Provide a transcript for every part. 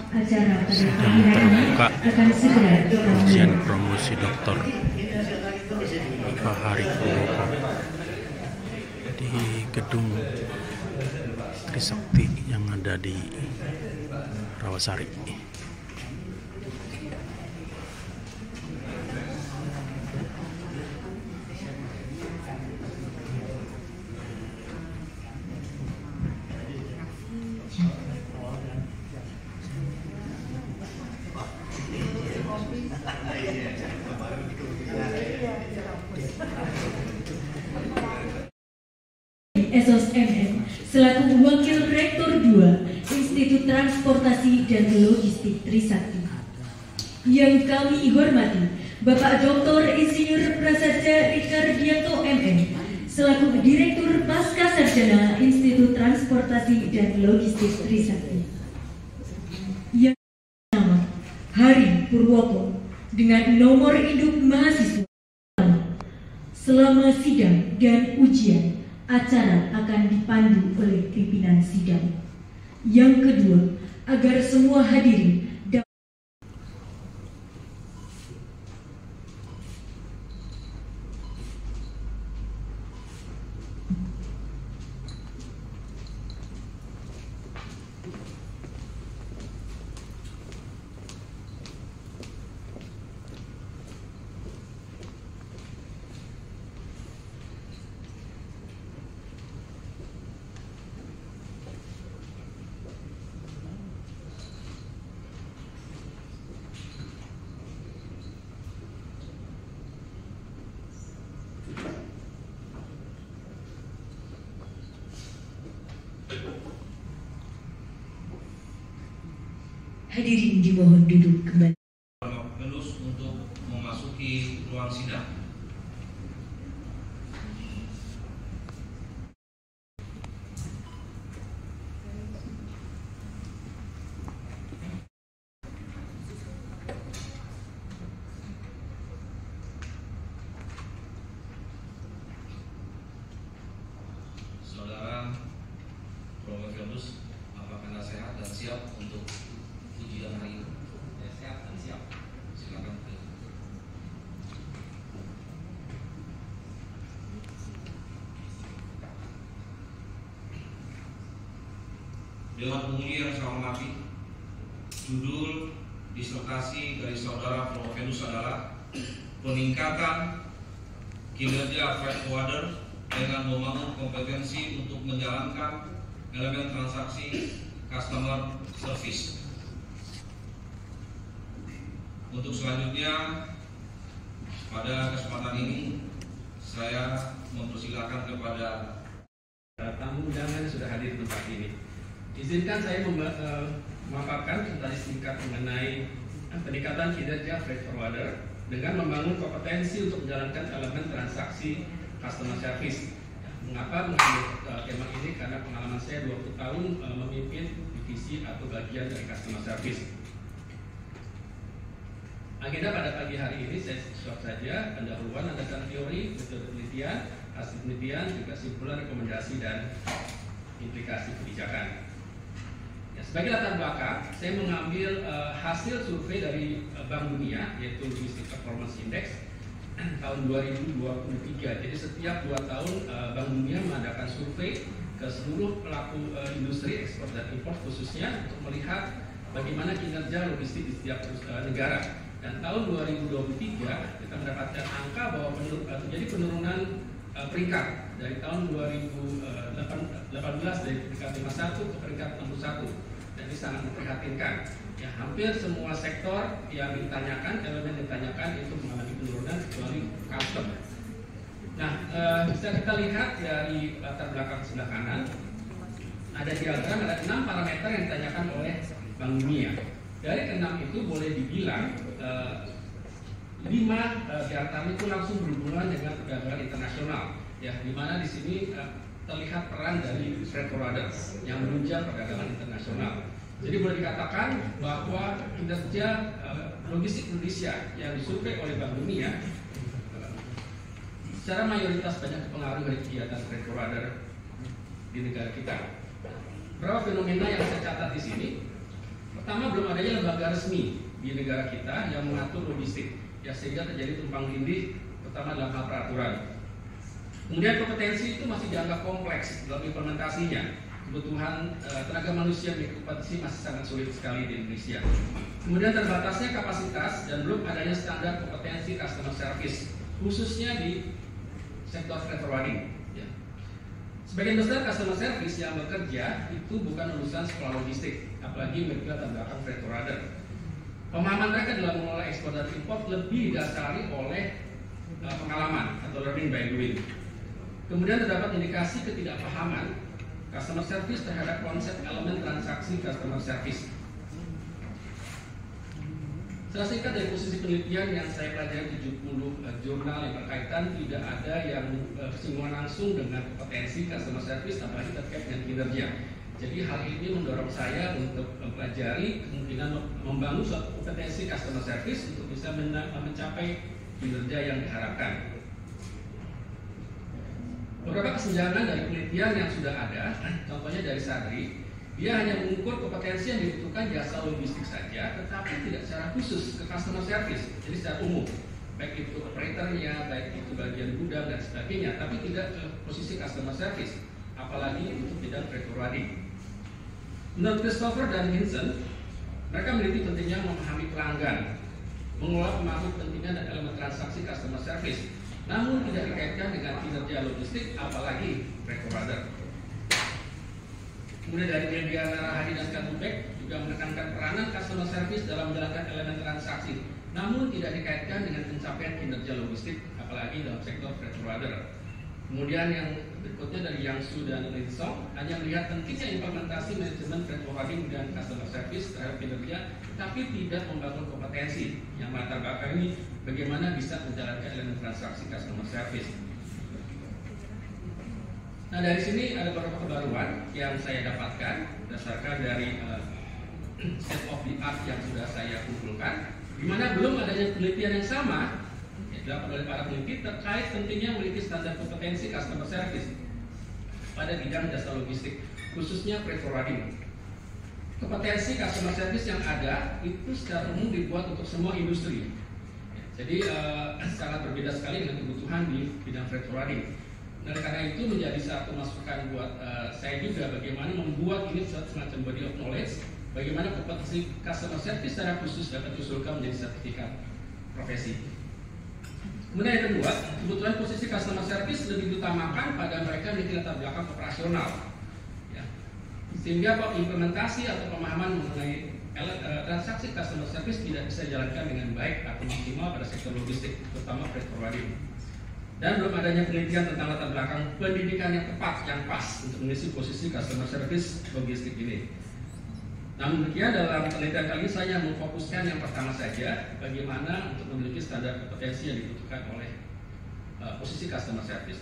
Acara pada Sidang pagi hari ini terbuka akan segera ujian dimulai. promosi doktor Pak Hari Purwoko di gedung Trisakti yang ada di Rawasari. Esos MM selaku Wakil Rektor 2 Institut Transportasi dan Logistik Trisakti. Yang kami hormati Bapak Dr. Insinyur Prasaja Ricardianto MM selaku Direktur Pascasarjana Institut Transportasi dan Logistik Trisakti. Yang nama Hari Purwoko dengan nomor induk mahasiswa. Selama sidang dan ujian, acara akan dipandu oleh pimpinan sidang. Yang kedua, agar semua hadirin dapat hadirin dimohon duduk kembali. Bapak Pelus untuk memasuki ruang sidang. Saudara Bapak Pelus, apakah Anda sehat dan siap untuk ujian hari ini? Ya, sehat dan siap. Silakan. Dewan Pengundi yang saya hormati, judul disertasi dari saudara Prof. adalah peningkatan kinerja freight forwarder dengan membangun kompetensi untuk menjalankan elemen transaksi customer service. Untuk selanjutnya, pada kesempatan ini saya mempersilakan kepada tamu undangan yang sudah hadir di tempat ini. Izinkan saya memaparkan tentang singkat mengenai peningkatan kinerja freight forwarder dengan membangun kompetensi untuk menjalankan elemen transaksi customer service. Mengapa mengambil tema ini? Karena pengalaman saya 20 tahun memimpin divisi atau bagian dari customer service. Agenda pada pagi hari ini saya short saja, pendahuluan landasan teori, metode penelitian, hasil penelitian, juga simpulan, rekomendasi, dan implikasi kebijakan. Ya, sebagai latar belakang, saya mengambil hasil survei dari Bank Dunia, yaitu Logistic Performance Index tahun 2023. Jadi setiap 2 tahun Bank Dunia mengadakan survei ke seluruh pelaku industri ekspor dan impor khususnya untuk melihat bagaimana kinerja logistik di setiap negara. Dan tahun 2023 kita mendapatkan angka bahwa terjadi penurunan peringkat dari tahun 2018 dari peringkat 51 ke peringkat 61. Dan ini sangat memprihatinkan. Ya, hampir semua sektor yang ditanyakan, elemen yang ditanyakan itu mengalami penurunan kecuali custom. Nah, bisa kita lihat dari latar belakang sebelah kanan, ada diagram, ada 6 parameter yang ditanyakan oleh Bank Dunia. Dari ke-6 itu boleh dibilang 5 di antaranya itu langsung berhubungan dengan perdagangan internasional, ya, di mana di sini terlihat peran dari freight forwarder yang menunjang perdagangan internasional. Jadi boleh dikatakan bahwa kinerja logistik Indonesia yang disurvei oleh Bank Dunia secara mayoritas banyak dipengaruhi dari kegiatan freight forwarder di negara kita. Beberapa fenomena yang saya catat di sini. Pertama, belum adanya lembaga resmi di negara kita yang mengatur logistik, ya sehingga terjadi tumpang tindih, terutama dalam hal peraturan. Kemudian kompetensi itu masih dianggap kompleks dalam implementasinya. Kebutuhan tenaga manusia di kompetensi masih sangat sulit sekali di Indonesia. Kemudian terbatasnya kapasitas dan belum adanya standar kompetensi customer service, khususnya di sektor freight forwarding. Ya. Sebagian besar customer service yang bekerja itu bukan lulusan sekolah logistik, apalagi mereka latar belakang freight forwarder. Pemahaman mereka dalam mengelola ekspor dan impor lebih didasari oleh pengalaman atau learning by doing. Kemudian terdapat indikasi ketidakpahaman customer service terhadap konsep elemen transaksi customer service. Secara singkat dari posisi penelitian yang saya pelajari 70 jurnal yang berkaitan, tidak ada yang bersinggungan langsung dengan kompetensi customer service, apalagi terkait dengan kinerja. Jadi hal ini mendorong saya untuk mempelajari kemungkinan membangun suatu kompetensi customer service untuk bisa mencapai kinerja yang diharapkan. Beberapa kesenjangan dari penelitian yang sudah ada, contohnya dari Sadri, dia hanya mengukur kompetensi yang dibutuhkan jasa logistik saja, tetapi tidak secara khusus ke customer service, jadi secara umum, baik itu operatornya, baik itu bagian gudang dan sebagainya, tapi tidak ke posisi customer service, apalagi untuk bidang freight forwarding. Menurut Christopher dan Hinson, mereka meneliti pentingnya memahami pelanggan, mengelola pemahaman pentingnya dan elemen transaksi customer service, namun tidak dikaitkan dengan kinerja logistik, apalagi freight forwarder. Kemudian dari Mediana Rahadi dan Katubek juga menekankan peranan customer service dalam menjalankan elemen transaksi, namun tidak dikaitkan dengan pencapaian kinerja logistik, apalagi dalam sektor freight forwarder. Kemudian yang berikutnya dari Yang Su dan Lin Song hanya melihat pentingnya implementasi manajemen freight forwarding dan customer service terhadap kinerja, tapi tidak membangun kompetensi yang melatar belakangi bagaimana bisa menjalankan elemen transaksi customer service. Nah, dari sini ada beberapa kebaruan yang saya dapatkan berdasarkan dari state of the art yang sudah saya kumpulkan, di mana belum adanya penelitian yang sama dilakukan oleh para peneliti terkait pentingnya memiliki standar kompetensi customer service pada bidang jasa logistik, khususnya freight forwarding. Kompetensi customer service yang ada itu secara umum dibuat untuk semua industri. Jadi sangat berbeda sekali dengan kebutuhan di bidang freight forwarding. Dan karena itu menjadi satu masukan buat saya juga bagaimana membuat ini semacam body of knowledge, bagaimana kompetensi customer service secara khusus dapat diusulkan menjadi sertifikat profesi. Kemudian yang kedua, kebutuhan posisi customer service lebih diutamakan pada mereka memiliki latar belakang operasional, ya. Sehingga implementasi atau pemahaman mengenai transaksi customer service tidak bisa dijalankan dengan baik atau maksimal pada sektor logistik, terutama freight forwarding. Dan belum adanya penelitian tentang latar belakang pendidikan yang tepat, yang pas untuk mengisi posisi customer service logistik ini. Namun demikian, dalam penelitian kali ini saya memfokuskan yang pertama saja, bagaimana untuk memiliki standar kompetensi yang dibutuhkan oleh posisi customer service.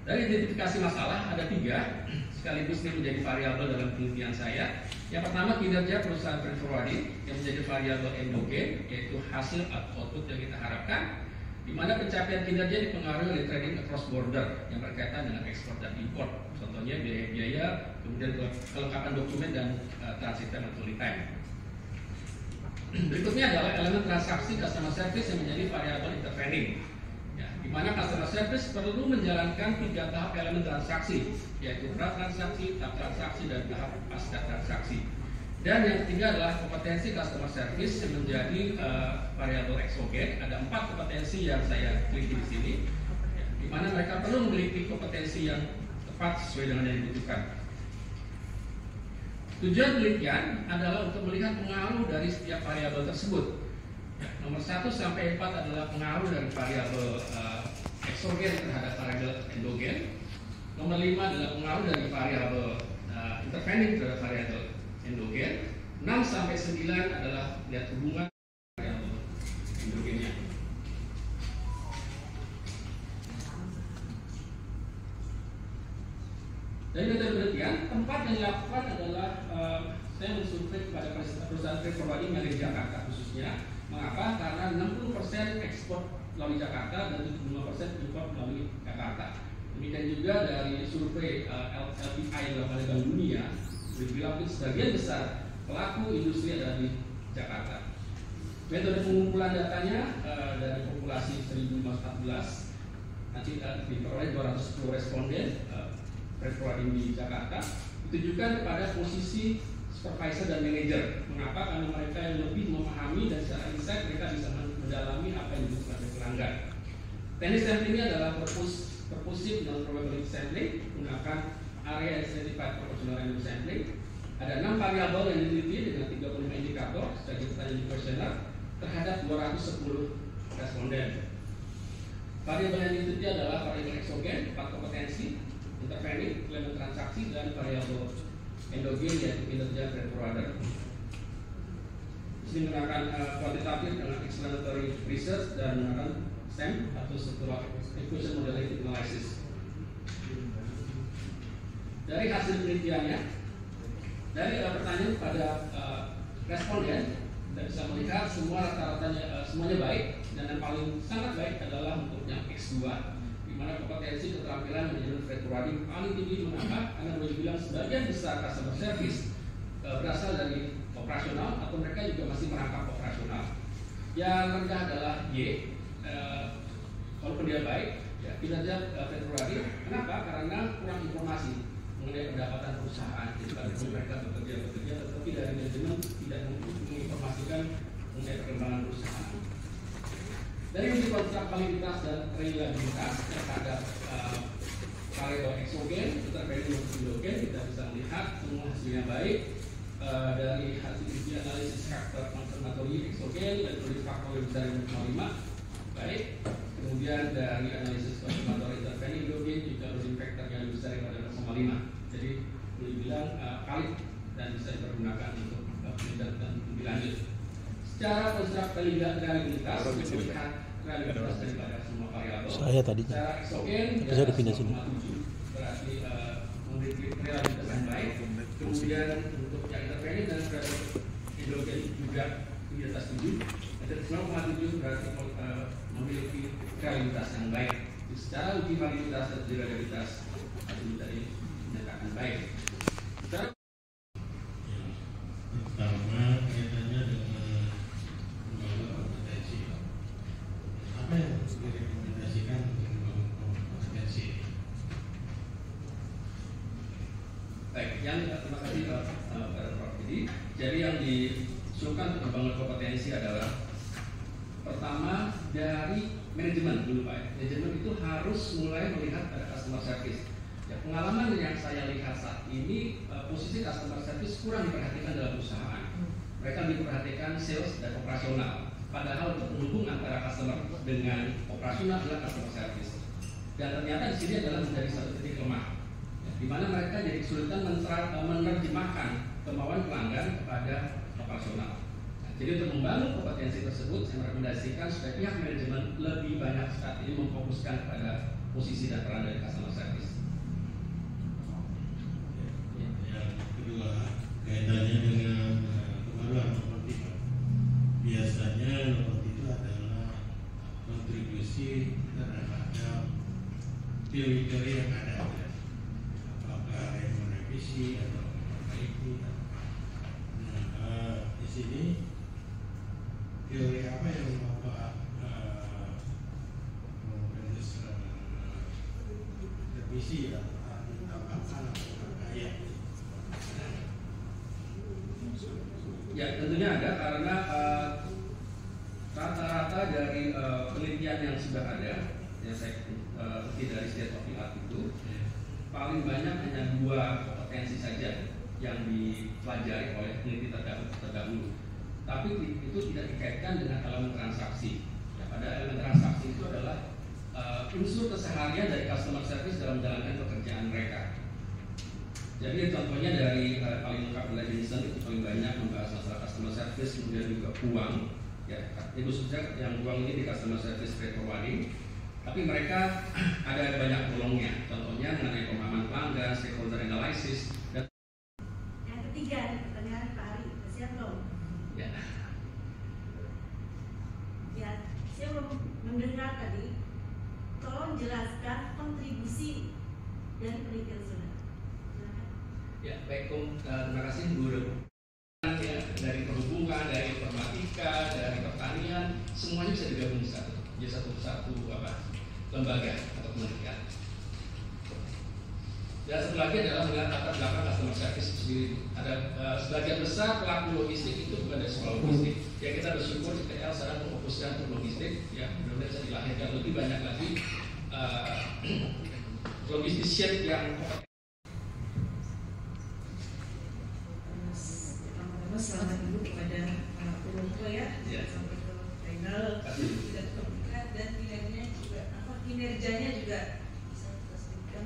Dari identifikasi masalah ada 3, sekaligus ini menjadi variabel dalam penelitian saya. Yang pertama, kinerja perusahaan freight forwarding yang menjadi variabel endogen, yaitu hasil atau output yang kita harapkan, di mana pencapaian kinerja dipengaruhi oleh trading across border yang berkaitan dengan ekspor dan impor. Contohnya biaya-biaya, kemudian kelengkapan dokumen dan transit time atau lead time. Berikutnya adalah elemen transaksi customer service yang menjadi variabel intervening, ya, di mana customer service perlu menjalankan 3 tahap elemen transaksi, yaitu pra transaksi, tahap transaksi, dan tahap pasca transaksi. Dan yang ketiga adalah kompetensi customer service yang menjadi variabel eksogen. Ada 4 kompetensi yang saya teliti di sini, ya, di mana mereka perlu memiliki kompetensi yang tepat sesuai dengan yang dibutuhkan. Tujuan penelitian adalah untuk melihat pengaruh dari setiap variabel tersebut. Ya, nomor 1 sampai 4 adalah pengaruh dari variabel eksogen terhadap variabel endogen. Nomor 5 adalah pengaruh dari variabel intervening terhadap variabel endogen. 6 sampai 9 adalah lihat hubungan variabel endogennya. Dari metode penelitian, tempat yang dilakukan adalah saya mensurvei kepada perusahaan freight forwarding yang di Jakarta khususnya. Mengapa? Karena 60% ekspor melalui Jakarta dan 75% impor melalui Jakarta. Demikian juga dari survei LPI dalam Bank Dunia, dibilang sebagian besar pelaku industri ada di Jakarta. Metode pengumpulan datanya dari populasi 1514 nanti diperoleh 210 responden Februari di Jakarta, ditujukan kepada posisi supervisor dan manager. Mengapa? Karena mereka yang lebih memahami dan secara insight mereka bisa mendalami apa yang dibutuhkan oleh pelanggan. Teknik sampling ini adalah purposive non-probability sampling menggunakan area identified proportional random sampling. Ada 6 variabel yang diteliti dengan 35 indikator sebagai pertanyaan kuesioner terhadap 210 responden. Variabel yang diteliti adalah variabel eksogen, 4 kompetensi, intervening, elemen transaksi, dan variabel endogen yaitu kinerja freight forwarder. Ini menggunakan kuantitatif dengan explanatory research dan menggunakan STEM atau structural equation modeling analysis. Dari hasil penelitiannya, dari pertanyaan pada responden, kita bisa melihat semua rata-ratanya semuanya baik, dan yang paling sangat baik adalah untuk yang X2, di mana kompetensi keterampilan manajemen freight forwarding paling tinggi. Mengapa? Karena boleh dibilang sebagian besar customer service berasal dari operasional atau mereka juga masih merangkap operasional. Yang rendah adalah Y, walaupun dia baik, ya, kinerja freight forwarding. Kenapa? Karena kurang informasi mengenai pendapatan perusahaan. Jadi pada mereka bekerja, tetapi dari manajemen tidak menginformasikan mengenai perkembangan perusahaan. Dari uji konstruk validitas dan reliabilitas terhadap variabel eksogen, intervening endogen, kita bisa melihat semua hasilnya baik. Dari hasil uji analisis faktor konfirmatori eksogen dan tulis faktor lebih dari 0,5 baik. Kemudian dari analisis konfirmatori intervening endogen juga loading factor yang lebih besar daripada 0,5. Jadi boleh bilang valid dan bisa dipergunakan untuk penelitian lebih lanjut. Secara konstruk reliabilitas, melihat realitas daripada semua variabel. Saya tadi. Secara eksogen bisa dipindah sini. Berarti memiliki realitas yang baik. Kemudian untuk yang intervening dan endogen juga di atas 7. Dan 0,7 berarti memiliki realitas yang baik. Secara uji validitas dan realitas hasil tadi dinyatakan baik. Pertama kaitannya dengan membangun kompetensi. Apa yang harus direkomendasikan untuk membangun kompetensi? Baik, terima kasih Pak Prof. Jadi yang disuruhkan untuk membangun kompetensi adalah pertama dari manajemen dulu Pak. Manajemen itu harus mulai melihat pada customer service. Ya, pengalaman yang saya lihat saat ini posisi customer service kurang diperhatikan dalam perusahaan. Mereka diperhatikan sales dan operasional. Padahal penghubung antara customer dengan operasional adalah customer service. Dan ternyata di sini adalah menjadi satu titik lemah, ya, di mana mereka jadi kesulitan menerjemahkan kemauan pelanggan kepada operasional. Nah, jadi untuk membangun kompetensi tersebut, saya merekomendasikan supaya pihak manajemen lebih banyak saat ini memfokuskan pada posisi dan peran dari customer service. Yang kedua kaitannya dengan kemaluan seperti itu. Biasanya seperti itu adalah kontribusi terhadap teori-teori yang ada. Apakah yang merevisi atau memperbaiki. Nah, di sini teori apa yang Bapak revisi atau tambahkan atau berkaya? Ya tentunya ada, karena rata-rata dari penelitian yang sudah ada, yang saya kutip dari state of the art itu, paling banyak hanya 2 kompetensi saja yang dipelajari oleh peneliti terdahulu. Tapi itu tidak dikaitkan dengan elemen transaksi. Ya, pada elemen transaksi itu adalah unsur keseharian dari customer service dalam menjalankan pekerjaan mereka. Jadi contohnya dari paling lengkap adalah Vincent, itu paling banyak membahas masalah customer service, kemudian juga uang. Ya, itu khususnya yang uang ini di customer service freight forwarding. Tapi mereka ada banyak golongnya. Contohnya mengenai pemahaman pelanggan, stakeholder analysis, dan yang ketiga, pertanyaan Pak Ari, siap belum? ya. Ya, saya belum mendengar tadi. Tolong jelaskan kontribusi dari penelitian saudara. Silakan. Ya, baik, terima kasih Bu. semuanya bisa digabung di satu, jadi satu lembaga atau kementerian. Dan satu lagi adalah melihat latar belakang customer service sendiri. Ada sebagian besar pelaku logistik itu bukan dari sekolah logistik. Ya kita bersyukur CTL sekarang memfokuskan untuk logistik, ya mudah-mudahan bisa dilahirkan lebih banyak lagi logistician yang selamat dulu kepada orang tua ya, sampai ke final tidak terlihat dan kinerjanya juga bisa kita sebutkan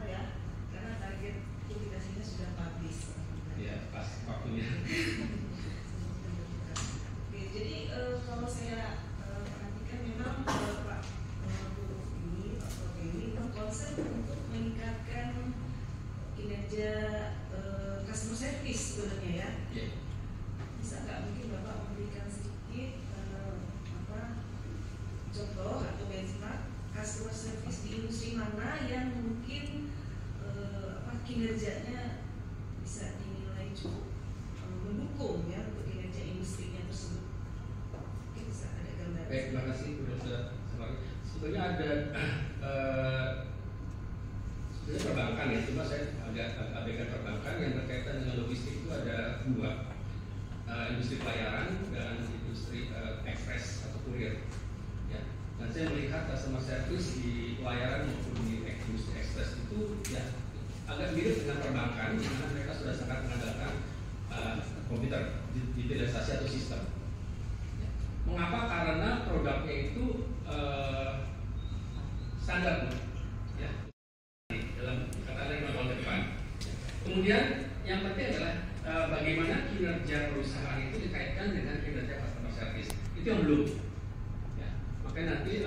ya, karena target publikasinya sudah publish. Ya pas waktunya. Oke, jadi kalau saya perhatikan memang Pak ini konsep untuk meningkatkan kinerja customer service sebenarnya ya. Yeah. Bisa nggak mungkin Bapak memberikan sedikit contoh atau benchmark customer service di industri mana yang mungkin kinerjanya bisa dinilai cukup mendukung ya untuk kinerja industrinya tersebut. Mungkin bisa ada gambaran. Baik, terima kasih sudah sebetulnya ada sebenarnya perbankan ya, cuma saya agak abaikan perbankan yang berkaitan dengan logistik itu ada dua, industri pelayaran dan industri ekspres atau kurir. Ya. Dan saya melihat customer service di pelayaran maupun di industri ekspres itu ya agak mirip dengan perbankan, karena mereka sudah sangat mengandalkan komputer, digitalisasi atau sistem. Ya. Mengapa? Karena produknya itu standar, ya. Dalam kata-kata 5 tahun ke depan. Kemudian yang penting adalah bagaimana kinerja perusahaan itu dikaitkan dengan kinerja customer service. Itu yang belum. Ya. Makanya nanti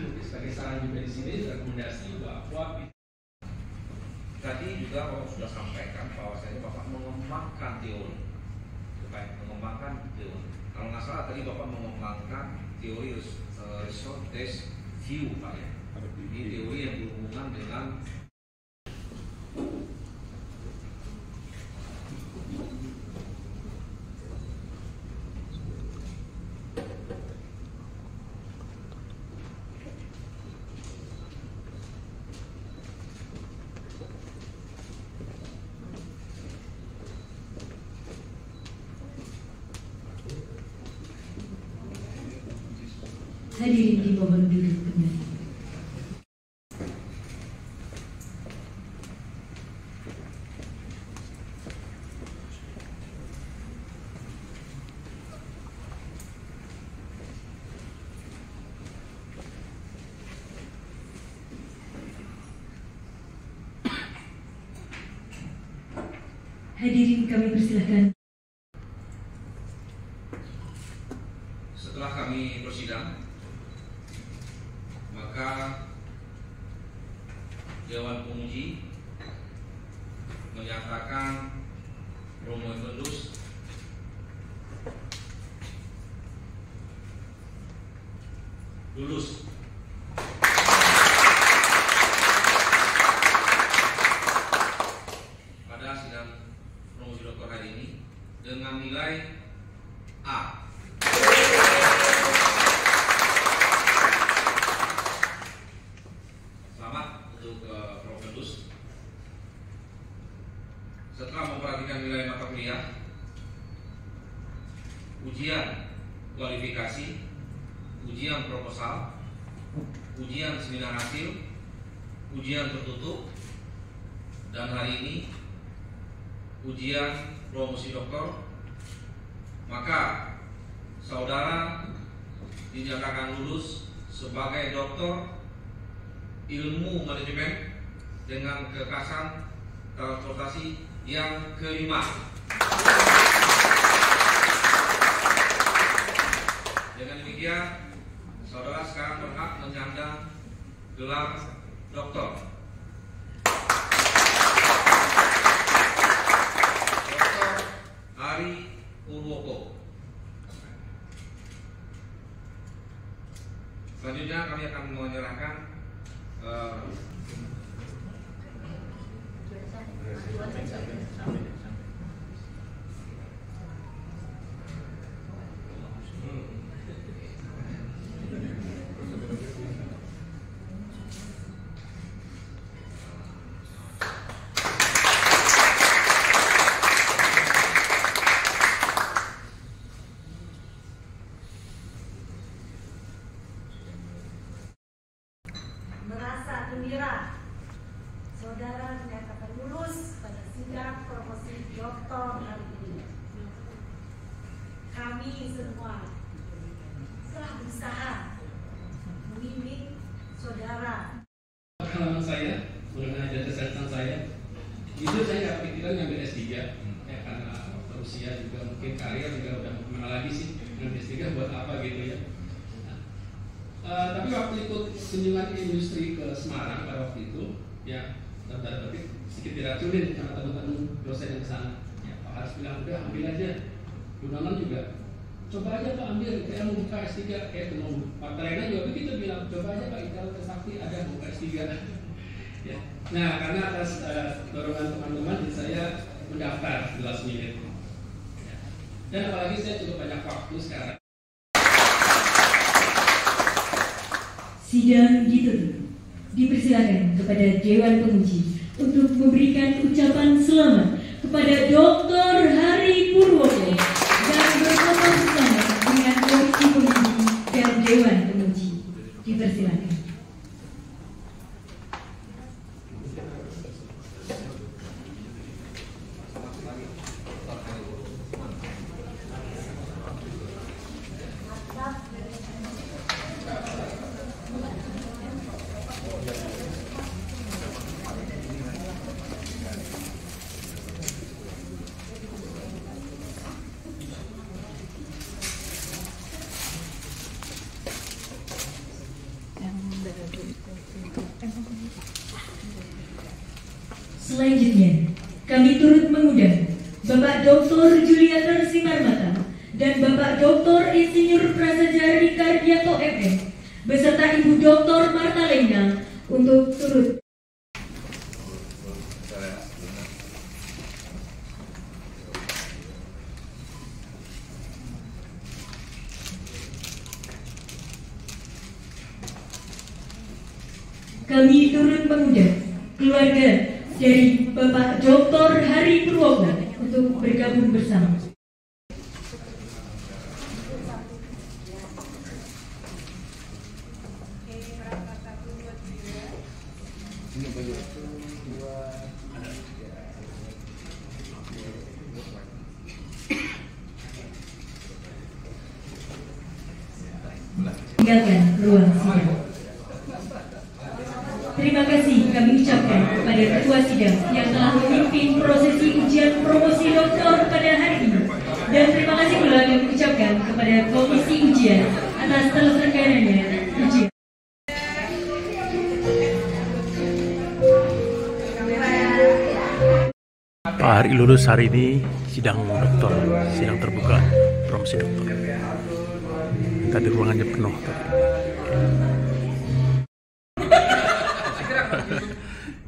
mungkin sebagai saran juga di sini rekomendasi bahwa tadi juga Bapak sudah sampaikan bahwasanya Bapak mengembangkan teori, mengembangkan teori. Kalau nggak salah tadi Bapak mengembangkan teori result based view, Pak ya. Ini teori yang berhubungan dengan hadirin dimohon duduk kembali. Hadirin kami persilahkan. setelah kami bersidang, maka Dewan Penguji menyatakan Romo Evendus lulus. Pada sidang promosi doktor hari ini dengan nilai A. Selamat untuk Prof. Evendus. Setelah memperhatikan nilai mata kuliah, ujian kualifikasi, ujian proposal, ujian seminar hasil, ujian tertutup, dan hari ini ujian promosi doktor, maka saudara dinyatakan lulus sebagai doktor ilmu manajemen dengan kekasan transportasi yang kelima. Dengan demikian, saudara sekarang berhak menyandang gelar doktor. Dr. Ari Purwoko. Selanjutnya kami akan menyerahkan kami semua telah berusaha membimbing saudara. Pengalaman saya mengenai jasa kesehatan saya, jujur saya nggak kepikiran ngambil S3 ya, karena faktor usia juga mungkin karir juga udah kemana lagi sih ngambil S3 buat apa gitu ya. Tapi waktu ikut kunjungan industri ke Semarang pada waktu itu ya, tanda petik sedikit diracunin sama teman-teman dosen yang sana ya, Pak Haris bilang udah ambil aja. Bu Nonon juga coba aja Pak ambil, kayak mau buka S3 kayak mau Pak Terena juga begitu bilang coba aja Pak Ical Trisakti ada mau buka S3 ya. Nah karena atas dorongan teman-teman saya mendaftar last minute ya. Dan apalagi saya cukup banyak waktu sekarang. Sidang ditutup. Dipersilakan kepada Dewan Penguji untuk memberikan ucapan selamat kepada Dr. Hari Purwoko dan berfoto bersama dengan Komisi Penguji dan Dewan Penguji. Dipersilakan. Selanjutnya, kami turut mengundang Bapak Dr. Juliater Simarmata dan Bapak Dr. Insinyur Prasaja Ricardiato MM beserta Ibu Dr. Marta Lena untuk turut. Kami turut mengundang keluarga dari Bapak Dr. Hari Purwoko untuk bergabung bersama. Tinggalkan ruang sidang. Terima kasih kami ucapkan kepada Ketua Sidang yang telah memimpin prosesi ujian promosi doktor pada hari ini. Dan terima kasih pula kami ucapkan kepada Komisi Ujian atas terselenggaranya ujian. Pak Hari lulus hari ini sidang doktor, sidang terbuka promosi doktor. Tadi ruangannya penuh.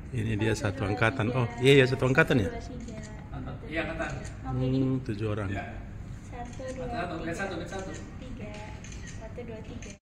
Ini dia satu angkatan. Oh iya satu angkatan ya? Iya angkatan. 7 orang. 1, 2, 3. 1, 2, 3.